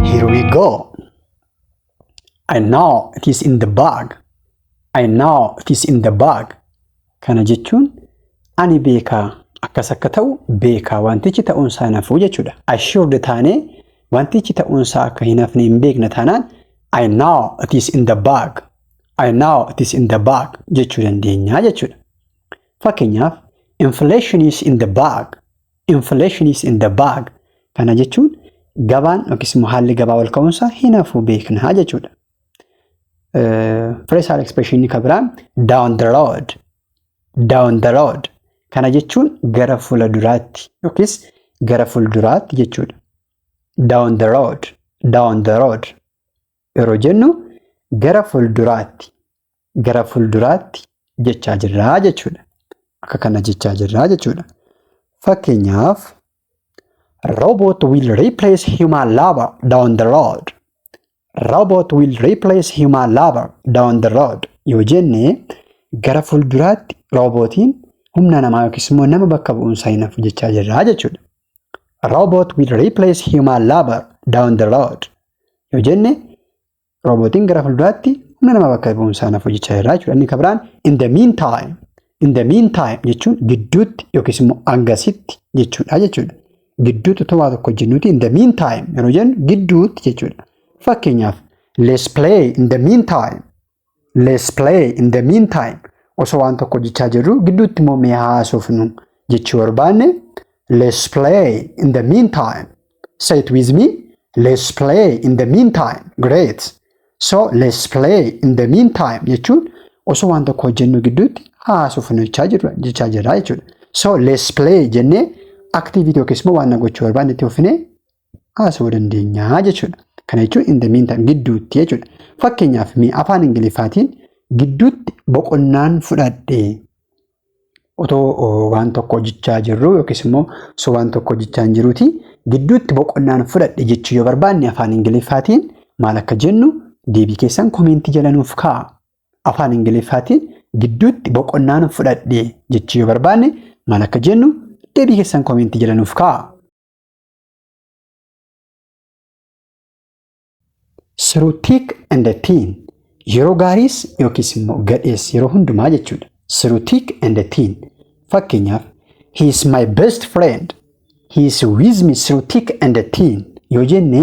Here we go. I know it is in the bag. I know it is in the bag. Kana jechuun ani beekaa akkas akka ta'u beekaa wantichi ta'uunsaa nafuu jechuudha. Assured taanee wantichi ta'uunsaa akka hin hafne hin beekna taanaan I know it is in the bag. I know it is in the bag jechuu dandeenya jechuudha. Fakkeenyaaf inflation is in the bag. Inflation is in the bag. Kana jechuun gabaan yookiis immoo haalli gabaa wal ka'uunsaa hin hafuu beekna jechuudha. Phrasal expression ni kabiraan down the road. Down the road. Kana jechuun gara fuulduraatti yookiis gara fuulduraatti jechuudha. Down the road. Down the road. Yeroo jennu gara fuulduraatti. Gara fuulduraatti jechaa jirraa jechuudha. Akka kana jechaa jirraa jechuudha. Fakkeenyaaf robot will replace human labor down the road. Robot will replace human labor down the road. Yoo jenne gara fuulduraatti robotiin humna namaa yookiis immoo nama bakka bu'uunsaa hin hafu jechaa jirraa jechuudha. Robot will replace human labor down the road. Yoo jenne robotiin gara fuulduraatti humna nama bakka bu'uunsaa hin hafu jechaa jirraa jechuudha. Inni kabiraan in the meantime. In the meantime jechuun gidduutti yookiis immoo hangasitti jechuudha jechuudha. Gidduutti waa tokko jennuuti in the meantime yeroo jennu gidduutti jechuudha. Fakkeenyaaf let's play in the meantime. Let's play in the meantime. Osoo waan tokko jechaa jirru gidduutti immoo mee haasofnu jechuu barbaanne let's play in the meantime. Say it with me. Let's play in the meantime. Great. So let's play in the meantime jechuun osoo waan tokko jennu gidduutti haasofnu jechaa jirra jechuudha. So let's play jennee activity yookiis immoo waan gochuu barbaanne itti fufnee haasofuu dandeenya jechuudha. Kana jechuun in the meantime gidduutti jechuudha. Fakkeenyaaf mee afaan Ingiliffaatiin gidduutti boqonnaan fudhadhee otoo waan tokko jechaa jirru yookiis immoo osoo waan tokko jechaa hin jiruuti gidduutti boqonnaan fudhadhe jechuu yoo barbaanne afaan Ingiliffaatiin maal akka jennu deebii keessan komentii jala nuuf kaa'a. Afaan Ingiliffaatiin gidduutti boqonnaan fudhadhe jechuu yoo barbaanne maal akka jennu deebii keessan komentii jala nuuf kaa'a. Through thick and thin. Yeroo gaariis yookiis immoo gadhees yeroo hundumaa jechuudha. Through thick and thin. Fakkeenyaaf he is my best friend. He is with me through thick and thin. Yoo jenne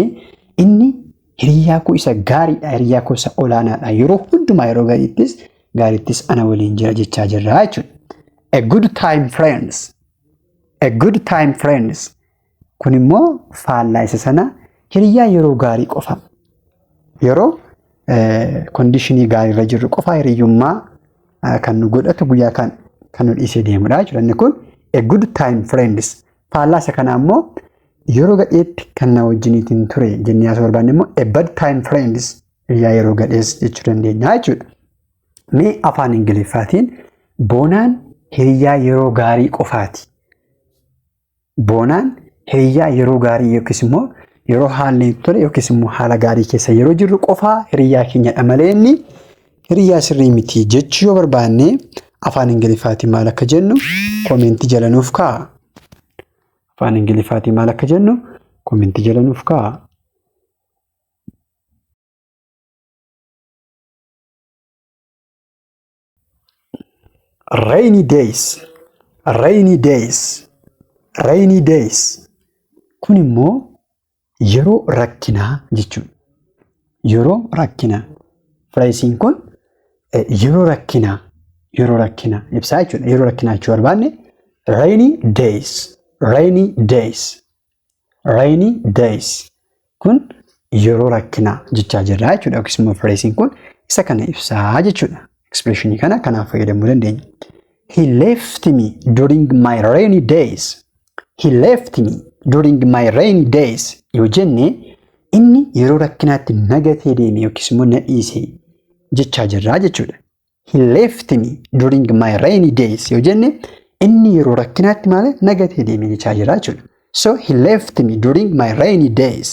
inni hiriyaa koo isa gaariidha, hiriyaa koo isa olaanaadha. Yeroo hundumaa yeroo gaariittis ana waliin jira jechaa jirra jechuudha. A good time friends. A good time friends. Kun immoo faallaa isa sana hiriyaa yeroo gaarii qofa. Yeroo conditionii gaarii irra jirru qofa hiriyyummaa kan nu godhatu guyyaa kan nu dhiisee deemudha jechuudha. Inni kun a good time friends. Faallaa isa kana immoo yeroo gadheetti kan na wajjiniitiin ture jennee asoo barbaanne immoo a bad time friends hiriyaa yeroo gadhees jechuu dandeenya jechuudha. Mee afaan Ingiliffaatiin boonaan hiriyaa yeroo gaarii qofaati. Boonaan hiriyaa yeroo gaarii yookiis immoo yeroo haalli tole yookiis immoo haala gaarii keessa yeroo jirru qofaa hiriyaa keenyadha malee inni hiriyaa sirrii miti jechuu yoo barbaanne afaan Ingiliffaatiin maal akka jennu komentii jala nuuf kaa'a. Afaan Ingiliffaatiin maal akka jennu komentii jala nuuf kaa'a. Rainy days. Rainy days. Rainy days. Kun immoo yeroo rakkinaa jechuudha. Yeroo rakkinaa. Phrasing kun yeroo rakkinaa. Yeroo rakkinaa ibsaa jechuudha. Yeroo rakkinaa jechuu barbaanne rainy days. Rainy days. Rainy days. Kun yeroo rakkinaa jechaa jirra jechuudha. Yookiis immoo phrasing kun isa kana ibsaa jechuudha. Expressionii kana kanaaf fayyadamuu dandeenya. He left me during my rainy days. He left me during my rainy days. Yoo jenne inni yeroo rakkinaatti nagatee deeme yookiis immoo na dhiise jechaa jirra jechuudha. he left me during my rainy days yoo jenne inni yeroo rakkinaatti maal nagatee deeme jechaa jira jechuudha. So he left me during my rainy days.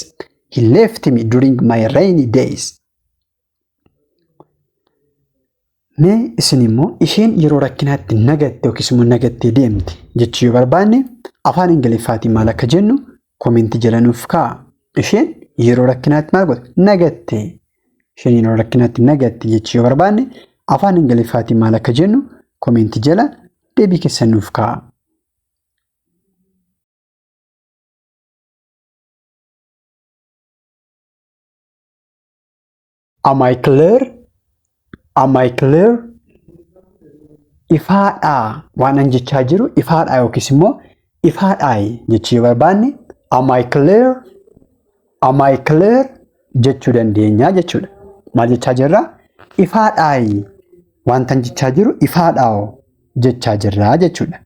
He left me during my rainy days. Mee isin immoo isheen yeroo rakkinaatti nagatte yookiis immoo nagattee deemte jechuu yoo barbaanne afaan Ingiliffaatiin maal akka jennu komentii jala nuuf kaa'a. Isheen yeroo rakkinaatti maal goote nagatte. Isheen yeroo rakkinaatti nagatte jechuu yoo barbaanne afaan Ingiliffaatiin maal akka jennu komentii jala deebii keessan nuuf kaa'a. Am I clear? Am I clear? Ifaadha waan an jechaa jiru ifaadha yookiis immoo ifaadha jechuu yoo barbaanne am I clear? Am I clear? jechuu dandeenya jechuudha. Maal jechaa jirra? Ifaadha wanta an jechaa jiru ifaadha jechaa jirra jechuudha.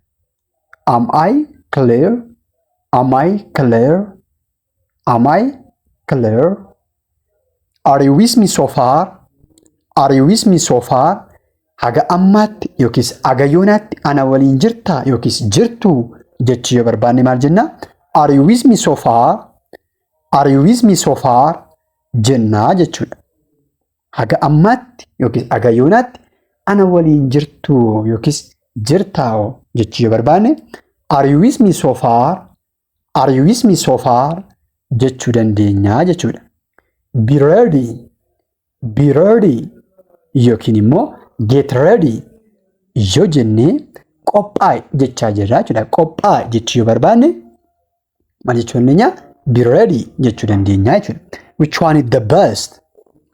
Am I clear? Am I clear? Am I clear? Are you with me so far? Are you with me so far? Haga ammaatti yookiis haga yoonaatti ana waliin jirta yookiis jirtu jechuu yoo barbaanne maal jenna? Are you with me so far? Are you with me so far? Jenna jechuudha. Haga ammaatti yookiis haga yoonaatti ana waliin jirtu yookiis jirta jechuu yoo barbaanne are you with me so far? Are you with me so far? jechuu dandeenya jechuudha. Be ready. Be ready. Yookiin immoo get ready yoo jenne qophaa'i jechaa jirra jechuudha. Qophaa'i jechuu yoo barbaanne maal jechuu dandeenya? Be ready jechuu dandeenya jechuudha. Which one is the best?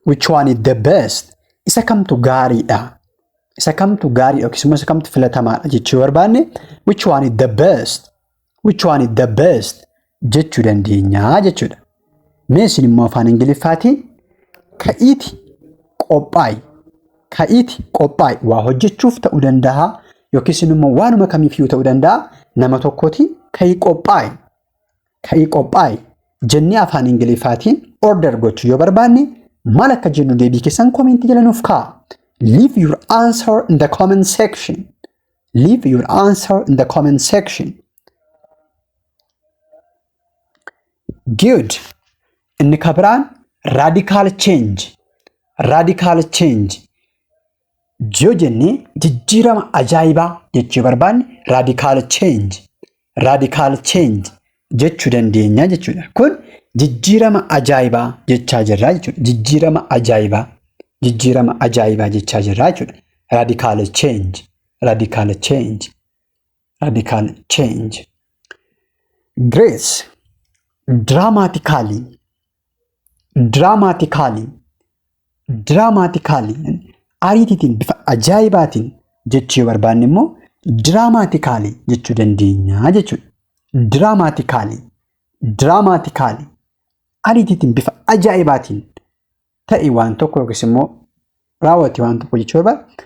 Which one is the best? Isa kamtu gaariidha? Isa kamtu gaarii yookiis immoo isa kamtu filatamaadha jechuu yoo barbaanne which one is the best? Which one is the best? jechuu dandeenya jechuudha. Mee isin immoo afaan Ingiliffaatiin ka'iiti qophaa'i. Ka'iiti qophaa'i waa hojjechuuf ta'uu danda'a yookiis immoo waanuma kamiifuu ta'uu danda'a nama tokkootiin ka'ii qophaa'i. Ka'ii qophaa'i jennee afaan Ingiliffaatiin order gochuu yoo barbaanne maal akka jennu deebii keessan komentii jala nuuf kaa'a. Leave your answer in the comment section. Leave your answer in the comment section. Good. Inni kabiraan radical change. Radical change. Yoo jenne jijjiirama ajaa'ibaa jechuu barbaanne radical change. Radical change jechuu dandeenya jechuudha. Kun jijjiirama ajaa'ibaa jechaa jirra jechuudha. Jijjiirama ajaa'ibaa. Jijjiirama ajaa'ibaa jechaa jirra jechuudha. Radical change. Radical change. Radical change. Grace. Dramatically. Dramatically. Dramatically. Ariitiitiin bifa ajaa'ibaatiin jechuu barbaanne immoo dramatically jechuu dandeenya jechuudha. Dramatically. Dramatically. Ariitiitiin bifa ajaa'ibaatiin ta'e waan tokko yookiis immoo raawwate waan tokko jechuu barbaanne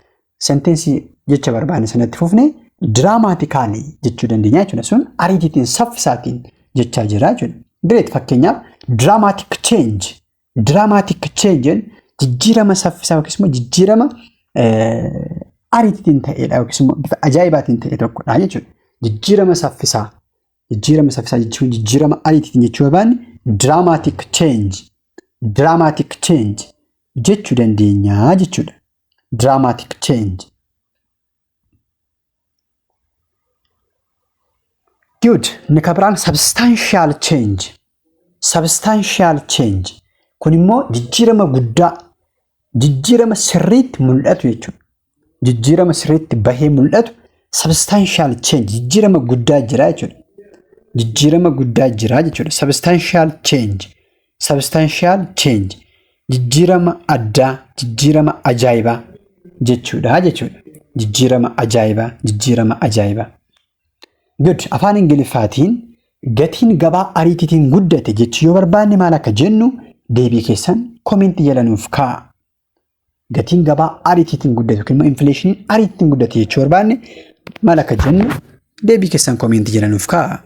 sentensii jecha barbaanne sanatti fufne dramatically jechuu dandeenya jechuudha. Sun ariitiitiin saffisaatiin jechaa jira jechuudha. Great fakkeenyaaf dramatic change. Dramatic change jijjiirama saffisaa yookiis immoo jijjiirama ariitiitiin ta'edha yookiis immoo bifa ajaa'ibaatiin ta'e tokkodha jechuudha. Jijjiirama saffisaa. Jijjiirama saffisaa jechuun jijjiirama ariitiitiin jechuu barbaanne dramatic change. Dramatic change jechuu dandeenya jechuudha. Dramatic change. Good. Inni kabiraan substantial change. Substantial change. Kun immoo jijjiirama guddaa, jijjiirama sirriitti mul'atu jechuudha. Jijjiirama sirriitti bahee mul'atu substantial change. Jijjiirama guddaa jira jechuudha. Jijjiirama guddaa jira jechuudha. Substantial change. Substantial change. Jijjiirama addaa, jijjiirama ajaa'ibaa jechuudha jechuudha. Jijjiirama ajaa'ibaa, jijjiirama ajaa'ibaa. Good. Afaan Ingiliffaatiin gatiin gabaa ariitiitiin guddate jechuu yoo barbaanne maal akka jennu deebii keessan komentii jala nuuf kaa'a. Gatiin gabaa ariitiitiin guddate yookiin immoo infleeshiniin ariitiitiin guddate jechuu barbaanne maal akka jennu deebii keessan komentii jala nuuf kaa'a.